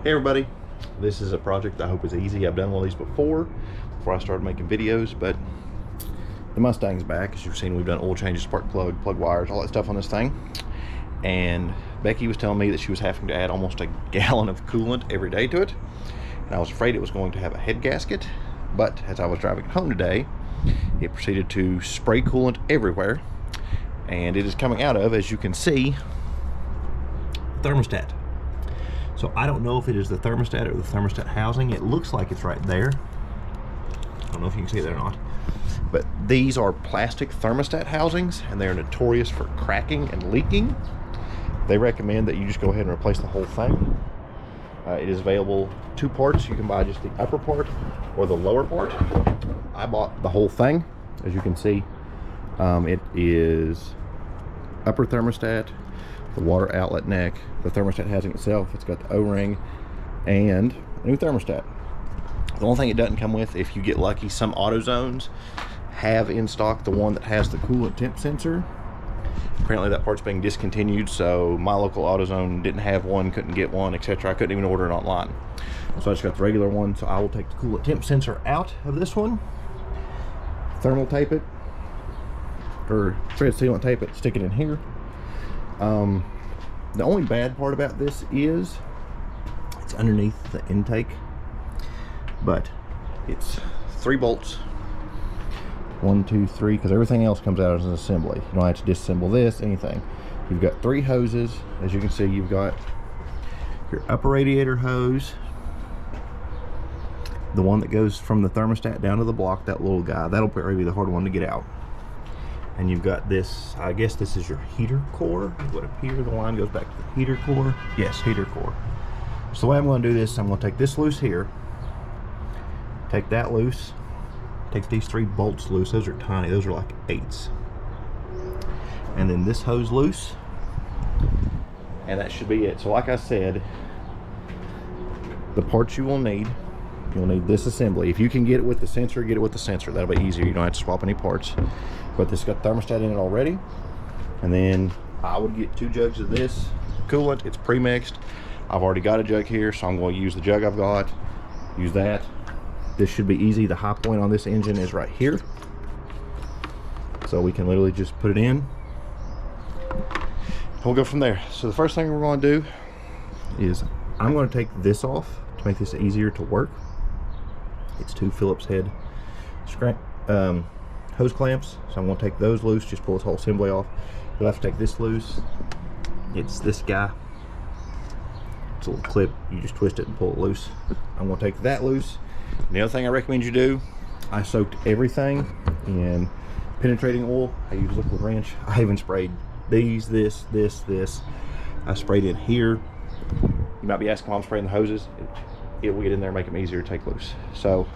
Hey everybody, this is a project I hope is easy. I've done one of these before I started making videos, but the Mustang's back. As you've seen, we've done oil changes, spark plug wires, all that stuff on this thing. And Becky was telling me that she was having to add almost a gallon of coolant every day to it. And I was afraid it was going to have a head gasket, but as I was driving it home today, it proceeded to spray coolant everywhere. And it is coming out of, as you can see, thermostat. So I don't know if it is the thermostat or the thermostat housing. It looks like it's right there. I don't know if you can see that or not. But these are plastic thermostat housings, and they're notorious for cracking and leaking. They recommend that you just go ahead and replace the whole thing. It is available two parts. You can buy just the upper part or the lower part. I bought the whole thing. As you can see, it is upper thermostat, the water outlet neck, the thermostat housing itself. It's got the O-ring and a new thermostat. The only thing it doesn't come with, if you get lucky, some AutoZones have in stock the one that has the coolant temp sensor. Apparently that part's being discontinued, so my local AutoZone didn't have one, couldn't get one, etc. I couldn't even order it online. So I just got the regular one. So I will take the coolant temp sensor out of this one, thermal tape it, or thread sealant tape it, stick it in here. The only bad part about this is it's underneath the intake, but it's 3 bolts, 1, 2, 3, because everything else comes out as an assembly. You don't have to disassemble this, anything. You've got 3 hoses. As you can see, you've got your upper radiator hose, the one that goes from the thermostat down to the block, that little guy. That'll probably be the hard one to get out. And you've got this, I guess this is your heater core. What appear the line goes back to the heater core. Yes, heater core. So the way I'm going to do this, I'm going to take this loose here, take that loose, take these 3 bolts loose. Those are tiny, those are like 8s. And then this hose loose, and that should be it. So like I said, the parts you will need, you'll need this assembly. If you can get it with the sensor, get it with the sensor. That'll be easier. You don't have to swap any parts. But this got thermostat in it already. And then I would get 2 jugs of this coolant. It's pre-mixed. I've already got a jug here, so I'm going to use the jug I've got. Use that. This should be easy. The high point on this engine is right here. So we can literally just put it in. We'll go from there. So the first thing we're going to do is I'm going to take this off to make this easier to work. It's 2 Phillips head hose clamps, so I'm going to take those loose. Just pull this whole assembly off. You'll have to take this loose. It's this guy. It's a little clip. You just twist it and pull it loose. I'm going to take that loose. And the other thing I recommend you do, I soaked everything in penetrating oil. I use liquid wrench. I even sprayed these, this. I sprayed in here. You might be asking why I'm spraying the hoses. It will get in there and make them easier to take loose. So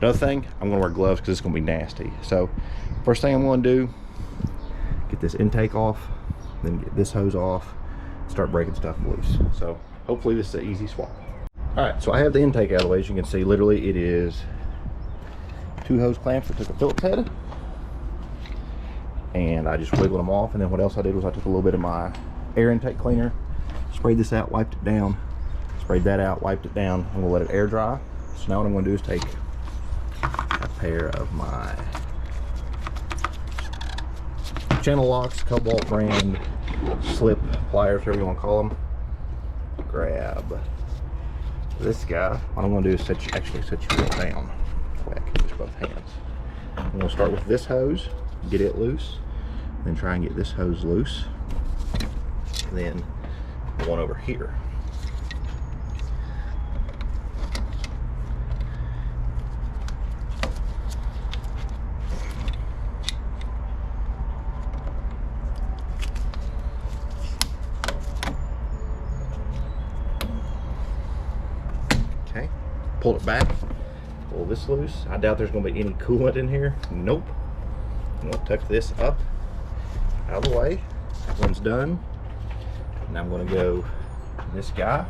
another thing, I'm going to wear gloves because it's going to be nasty. So first thing I'm going to do, get this intake off, then get this hose off, start breaking stuff loose. So hopefully this is an easy swap. Alright, so I have the intake out of the way. As you can see, literally it is 2 hose clamps that took a Phillips head, and I just wiggled them off. And then what else I did was I took a little bit of my air intake cleaner, sprayed this out, wiped it down, sprayed that out, wiped it down. I'm going to let it air dry. So now what I'm going to do is take a pair of my channel locks, Cobalt brand slip pliers, whatever you want to call them. Grab this guy. What I'm going to do is actually set you down quick, just both hands. I'm going to start with this hose, get it loose, then try and get this hose loose, and then one over here. Okay, pull it back, pull this loose. I doubt there's going to be any coolant in here. Nope. I'm going to tuck this up out of the way. That one's done. Now I'm going to go to this guy.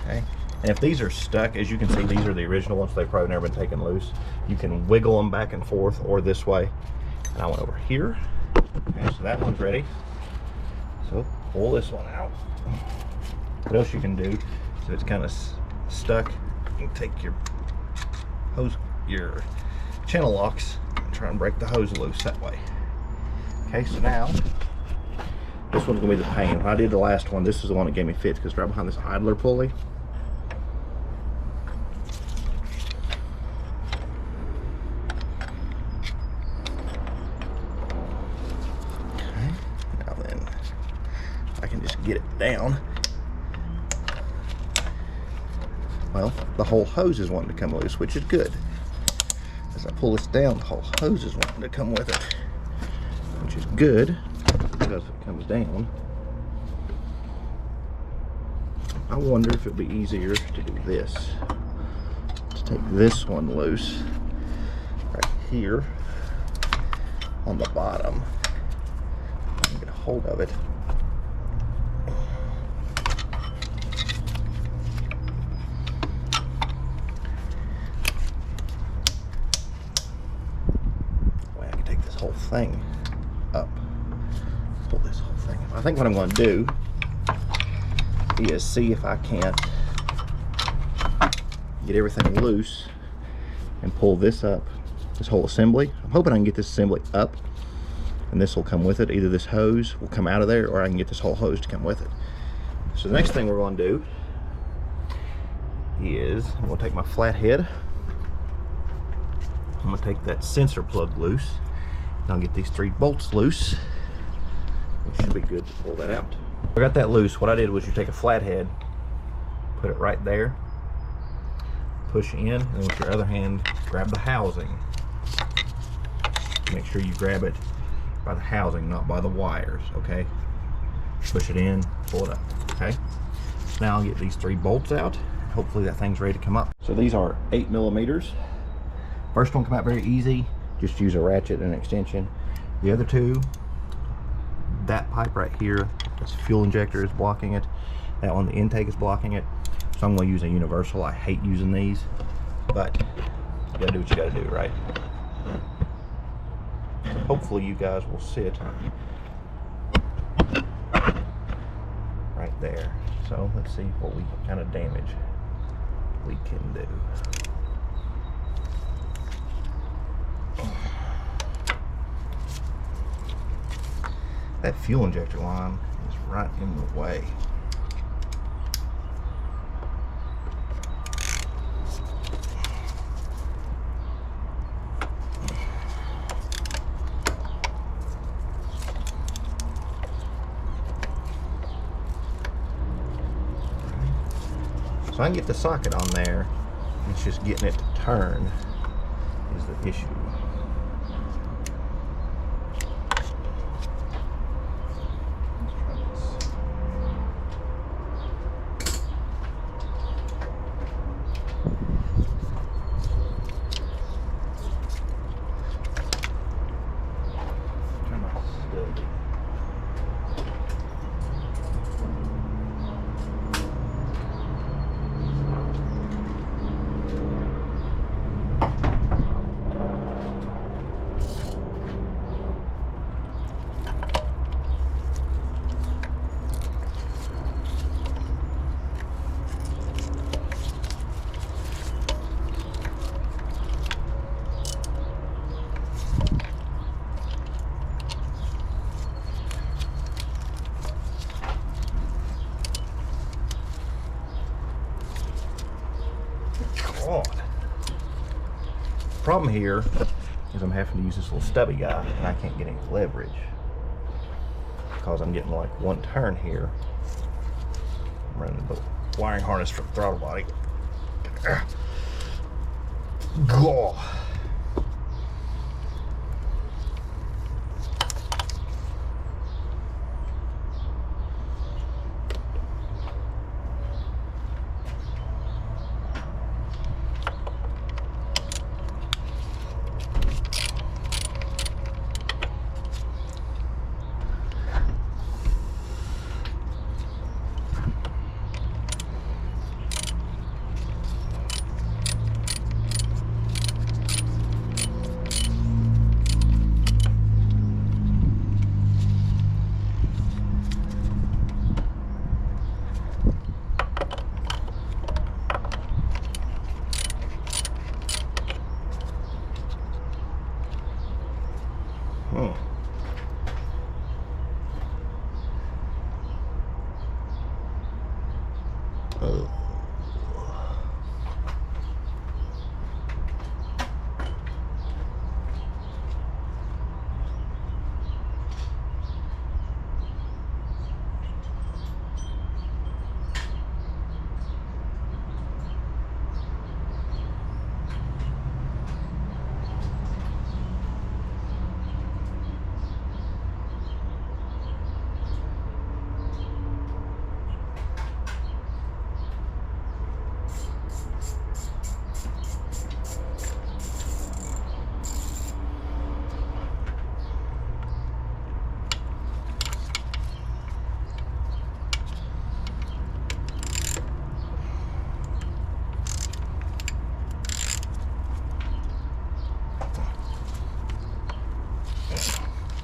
Okay, if these are stuck, as you can see, these are the original ones. They've probably never been taken loose. You can wiggle them back and forth or this way. And I went over here. Okay, so that one's ready. So pull this one out. What else you can do, so it's kind of stuck, you can take your hose, your channel locks, and try and break the hose loose that way. Okay, so now this one's gonna be the pain. When I did the last one, this is the one that gave me fits because right behind this idler pulley. Okay, now then I can just get it down. Well, the whole hose is wanting to come loose, which is good. As I pull this down, the whole hose is wanting to come with it, which is good because it comes down. I wonder if it'd be easier to do this, to take this one loose right here on the bottom and get a hold of it. Whole thing up. Pull this whole thing up. I think what I'm going to do is see if I can't get everything loose and pull this up, this whole assembly. I'm hoping I can get this assembly up and this will come with it. Either this hose will come out of there or I can get this whole hose to come with it. So the next thing we're going to do is I'm going to take my flathead. I'm going to take that sensor plug loose. I'll get these 3 bolts loose. It should be good to pull that out. I got that loose. What I did was you take a flathead, put it right there, push in, and with your other hand grab the housing. Make sure you grab it by the housing, not by the wires, okay? Push it in, pull it up, okay? Now I'll get these 3 bolts out. Hopefully that thing's ready to come up. So these are 8mm. First one come out very easy. Just use a ratchet and an extension. The other 2, that pipe right here, this fuel injector is blocking it. That one, the intake is blocking it. So I'm going to use a universal. I hate using these, but you gotta do what you gotta do, right? Hopefully you guys will sit right there. So let's see what kind of damage we can do. That fuel injector line is right in the way. So I can get the socket on there. It's just getting it to turn is the issue. Problem here is I'm having to use this little stubby guy and I can't get any leverage because I'm getting like one turn here. I'm running the wiring harness from the throttle body. Gah.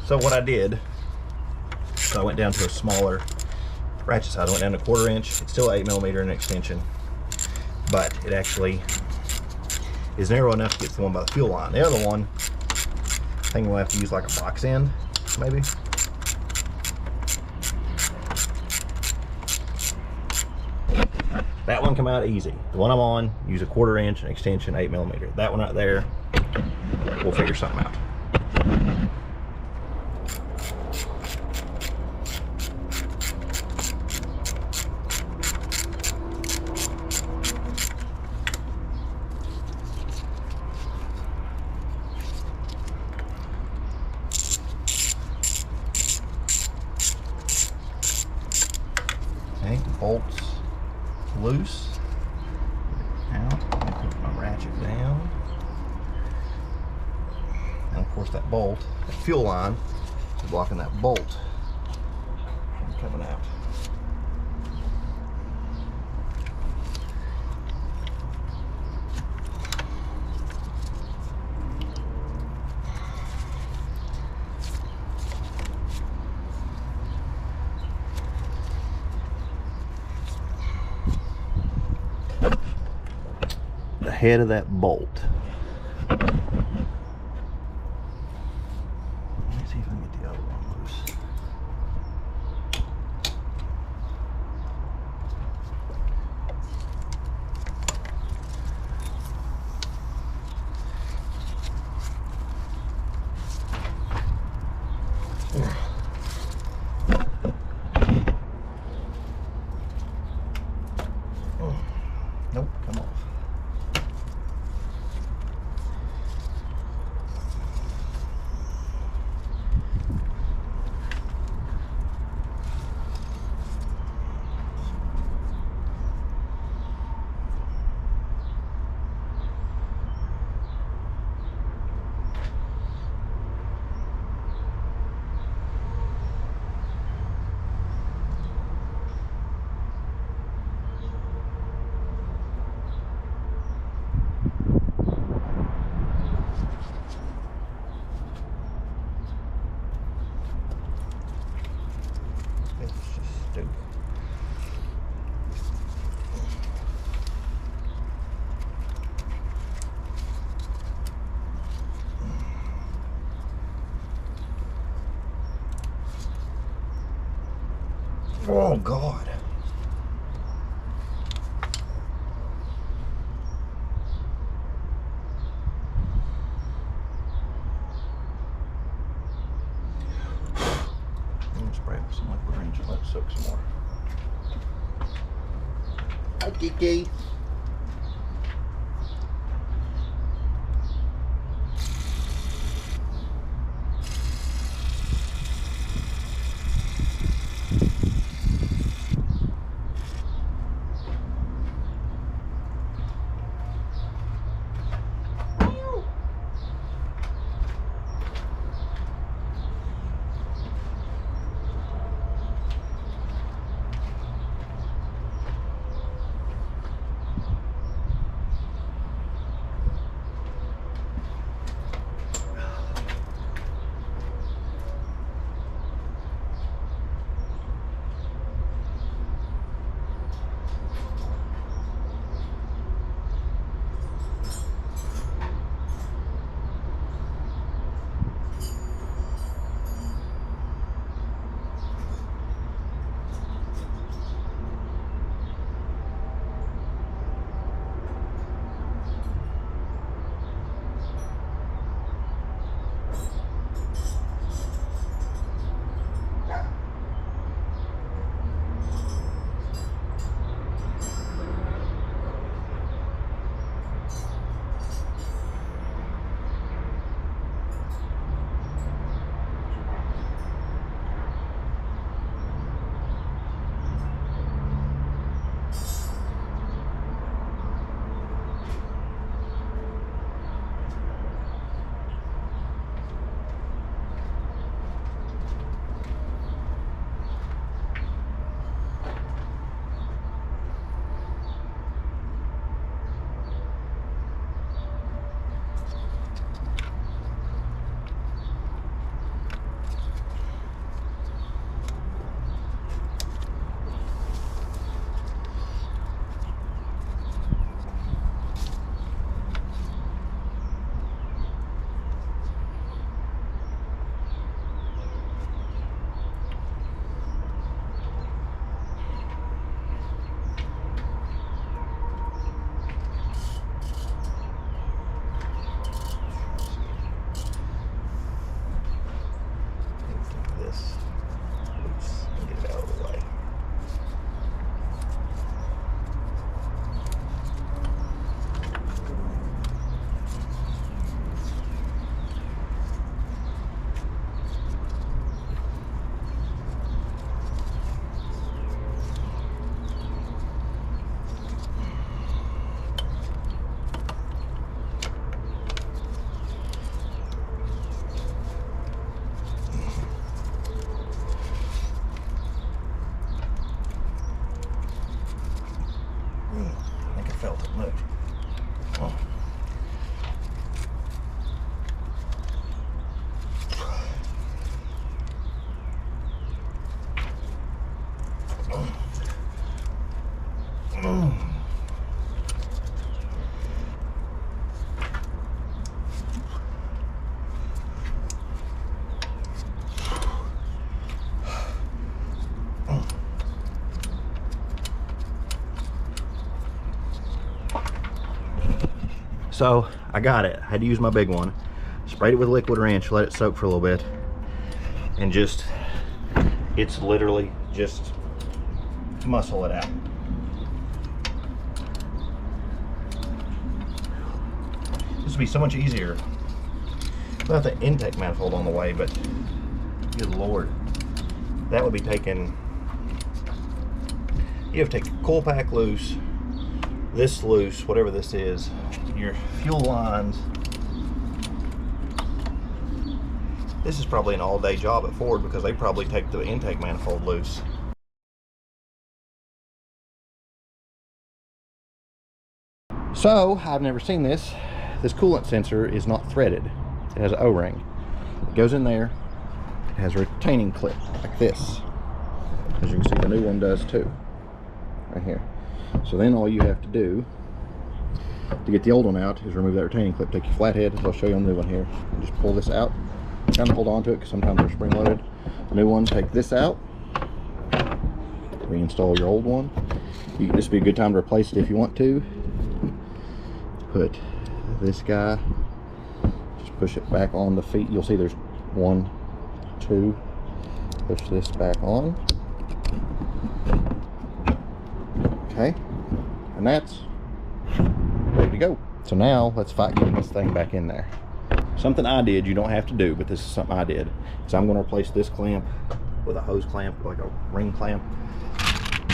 So what I did, so I went down to a smaller ratchet size. I went down to 1/4 inch. It's still 8mm in extension, but it actually is narrow enough to get to the one by the fuel line. The other one, I think we'll have to use like a box end, maybe. That one come out easy. The one I'm on, use a 1/4 inch and extension, 8mm. That one right there, we'll figure something out. Okay, the bolt's loose. Out. Let me put my ratchet down. And of course that bolt, that fuel line, is blocking that bolt from coming out. The head of that bolt. Let me see if I can get the other one loose. Nope, come off. Oh God. Let me spray it with some liquid range and let it soak some more. Hi, Kiki. So I got it. I had to use my big one. Sprayed it with liquid wrench, let it soak for a little bit, and just, it's literally just muscle it out. This would be so much easier without the intake manifold on the way, but good Lord, that would be taking, you have to take the coil pack loose, this loose, whatever this is, your fuel lines. This is probably an all-day job at Ford because they probably take the intake manifold loose. So, I've never seen this. This coolant sensor is not threaded. It has an O-ring. It goes in there. It has a retaining clip like this. As you can see, the new one does too. Right here. So then all you have to do to get the old one out is remove that retaining clip. Take your flathead, as I'll show you on the new one here, and just pull this out. Kind of hold on to it because sometimes they're spring loaded. The new one, take this out, reinstall your old one. This would be a good time to replace it if you want to. Put this guy, just push it back on the feet. You'll see there's 1, 2. Push this back on. Okay, and that's ready to go. So now let's fight getting this thing back in there. Something I did, you don't have to do, but this is something I did. So I'm going to replace this clamp with a hose clamp, like a ring clamp.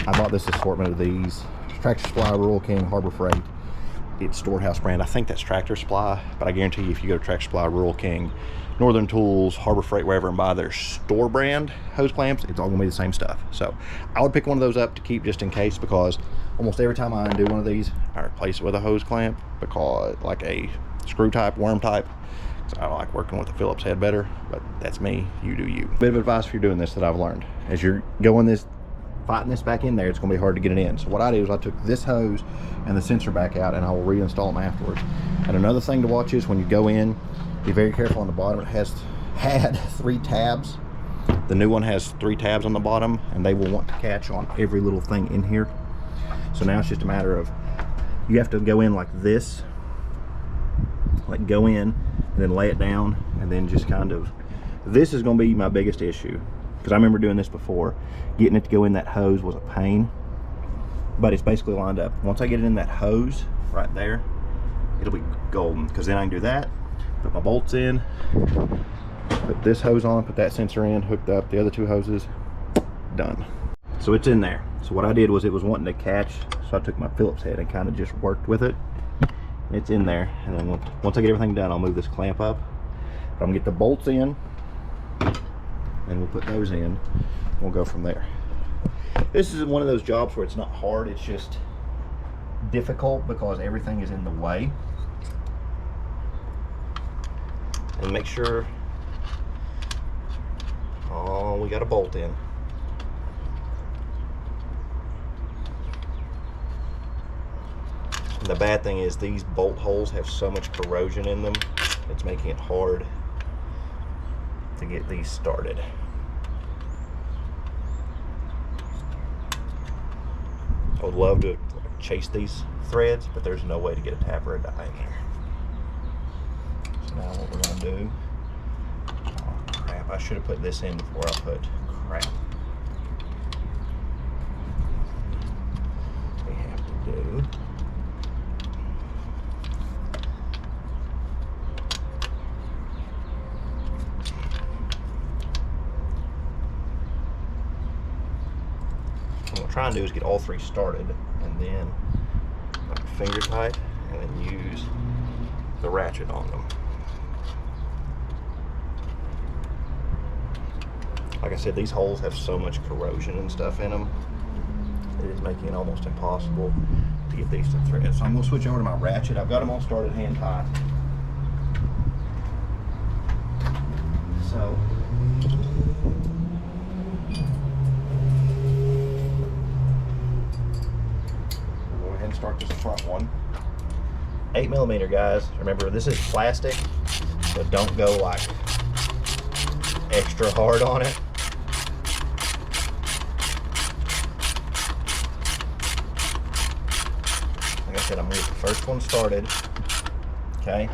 I bought this assortment of these. Tractor Supply, Rural King, Harbor Freight. It's Storehouse brand. I think that's Tractor Supply, but I guarantee you if you go to Tractor Supply, Rural King, Northern Tools, Harbor Freight, wherever, and buy their store brand hose clamps, it's all going to be the same stuff. So I would pick one of those up to keep just in case, because almost every time I undo one of these, I replace it with a hose clamp, because like a screw type, worm type. I like working with a Phillips head better, but that's me. You do you. Bit of advice if you're doing this that I've learned. As you're going this, fighting this back in there, it's going to be hard to get it in. So what I do is I took this hose and the sensor back out, and I will reinstall them afterwards. And another thing to watch is when you go in, be very careful on the bottom. It had 3 tabs. The new one has 3 tabs on the bottom, and they will want to catch on every little thing in here. So now it's just a matter of, you have to go in like this, like go in and then lay it down, and then just kind of, this is going to be my biggest issue, because I remember doing this before. Getting it to go in that hose was a pain, but it's basically lined up. Once I get it in that hose right there, it'll be golden, because then I can do that, put my bolts in, put this hose on, put that sensor in, hooked up the other 2 hoses, done. So it's in there. So what I did was, it was wanting to catch, so I took my Phillips head and kind of just worked with it. It's in there, and then once I get everything done, I'll move this clamp up. But I'm gonna get the bolts in, and we'll put those in. We'll go from there. This is one of those jobs where it's not hard, it's just difficult because everything is in the way. And make sure, oh, we got a bolt in. The bad thing is these bolt holes have so much corrosion in them, it's making it hard to get these started. I would love to chase these threads, but there's no way to get a tap or a die in there. So now what we're going to do, oh crap, I should have put this in before I put crap. We have to do, what I'm trying to do is get all 3 started, and then like finger tight, and then use the ratchet on them. Like I said, these holes have so much corrosion and stuff in them, it is making it almost impossible to get these to thread. So I'm going to switch over to my ratchet. I've got them all started hand tight. So start this front one. 8mm, guys. Remember, this is plastic, so don't go like extra hard on it. Like I said, I'm gonna get the first one started, Okay,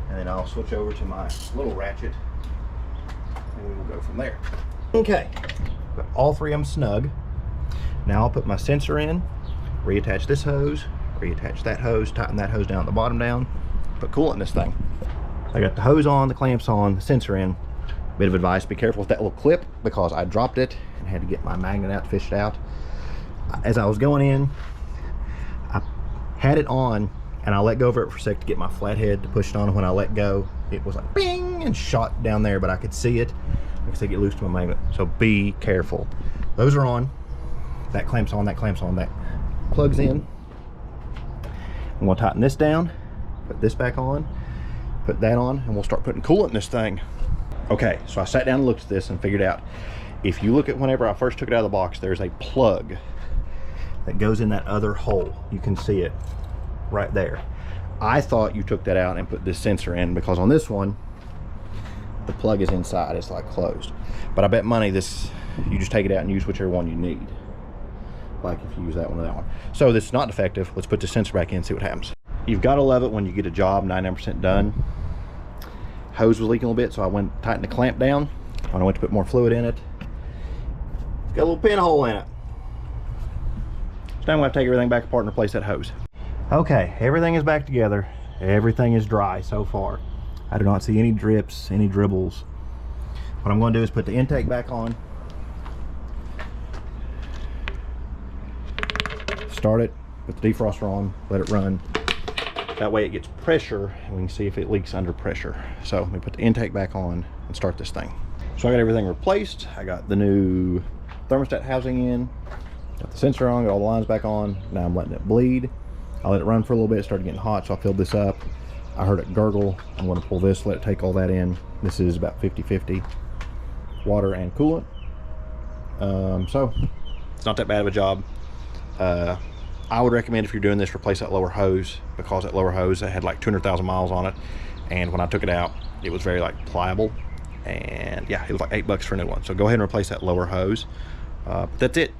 and then I'll switch over to my little ratchet and we will go from there. Okay, got all three of them snug. Now I'll put my sensor in, reattach this hose, reattach that hose, tighten that hose down at the bottom down, put coolant in this thing. I got the hose on, the clamps on, the sensor in. Bit of advice, be careful with that little clip because I dropped it and had to get my magnet out to fish it out. As I was going in, I had it on and I let go of it for a sec to get my flathead to push it on. And when I let go, it was like bing and shot down there, but I could see it. I could see it get loose to my magnet. So be careful. Those are on. That clamps on, that clamps on, that plugs in. I'm gonna tighten this down, put this back on, put that on, and we'll start putting coolant in this thing. Okay, so I sat down and looked at this and figured out, if you look at whenever I first took it out of the box, there's a plug that goes in that other hole. You can see it right there. I thought you took that out and put this sensor in because on this one, the plug is inside, it's like closed. But I bet money this, you just take it out and use whichever one you need. Like if you use that one or that one. So this is not defective. Let's put the sensor back in and see what happens. You've got to love it when you get a job 99% done. Hose was leaking a little bit, so I went tighten the clamp down. When I went to put more fluid in it, got a little pinhole in it. So now I'm going to take everything back apart and replace that hose. Okay, everything is back together. Everything is dry so far. I do not see any drips, any dribbles. What I'm going to do is put the intake back on. Start it, put the defroster on, let it run. That way it gets pressure and we can see if it leaks under pressure. So let me put the intake back on and start this thing. So I got everything replaced. I got the new thermostat housing in, got the sensor on, got all the lines back on. Now I'm letting it bleed. I let it run for a little bit, it started getting hot, so I filled this up. I heard it gurgle. I'm going to pull this, let it take all that in. This is about 50-50 water and coolant. So it's not that bad of a job. I would recommend if you're doing this, replace that lower hose, because that lower hose that had like 200,000 miles on it, and when I took it out it was very like pliable, and yeah, it was like $8 for a new one. So go ahead and replace that lower hose. That's it.